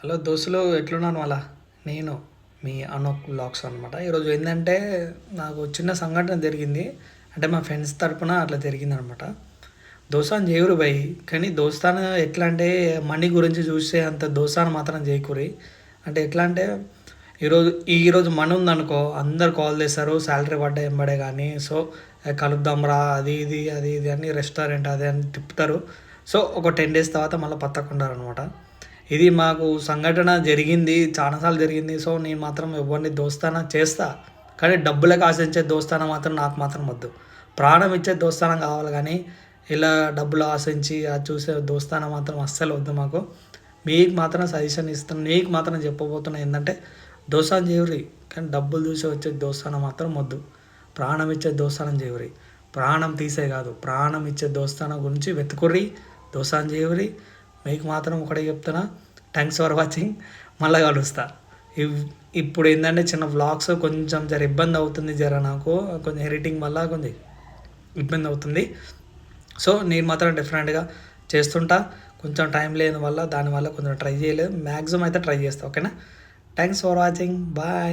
Hello దోస్తులు, ఎట్లున్నాను మళ్ళా? నేను మీ అనోక్ వ్లాగ్స్ అనమాట. ఈరోజు ఏంటంటే నాకు చిన్న సంఘటన జరిగింది. అంటే మా ఫ్రెండ్స్ తరపున అట్లా జరిగింది అనమాట. దోస్తాన్ చేయరు భయ్, కానీ దోస్తాన్ ఎట్లా అంటే మనీ గురించి చూస్తే అంత దోస్తాన్ మాత్రం చేయకూరి. అంటే ఎట్లా అంటే ఈరోజు మనీ ఉందనుకో, అందరు కాల్ చేస్తారు శాలరీ పడ్డా ఎంబడే. కానీ సో కలుద్దాం రా, అది ఇది అది ఇది అని రెస్టారెంట్ అదే అని తిప్పుతారు. సో ఒక 10 days తర్వాత మళ్ళీ పత్తకుంటారు అనమాట. ఇది మాకు సంఘటన జరిగింది, చాలాసార్లు జరిగింది. సో నేను మాత్రం ఎవరిని దోస్తానా చేస్తా, కానీ డబ్బులకు ఆశించే దోస్తానా మాత్రం నాకు మాత్రం వద్దు. ప్రాణం ఇచ్చే దోస్తానం కావాలి, కానీ ఇలా డబ్బులు ఆశించి అది చూసే దోస్తానా మాత్రం అస్సలు వద్దు మాకు. మీకు మాత్రం సజెషన్ ఇస్తాను, మీకు మాత్రం చెప్పబోతున్నా ఏంటంటే దోస్తానం చేయరి, కానీ డబ్బులు చూసి వచ్చే దోస్తానం మాత్రం వద్దు. ప్రాణం ఇచ్చే దోస్తానం చేయరి, ప్రాణం తీసే కాదు, ప్రాణం ఇచ్చే దోస్తానం గురించి వెతుకుర్రి, దోస్తానం చేయరి. మీకు మాత్రం ఒకటే చెప్తున్నా. Thanks for watching. మళ్ళీ కలుస్తా. ఇప్పుడు ఏంటంటే చిన్న వ్లాగ్స్ కొంచెం ఇబ్బంది అవుతుంది, నాకు కొంచెం ఎడిటింగ్ వల్ల కొంచెం ఇబ్బంది అవుతుంది. సో నేను మాత్రం డిఫరెంట్గా చేస్తుంటా. కొంచెం టైం లేని వల్ల దానివల్ల కొంచెం ట్రై చేయలేదు. మ్యాక్సిమం అయితే ట్రై చేస్తా. ఓకేనా? Thanks for watching. బాయ్.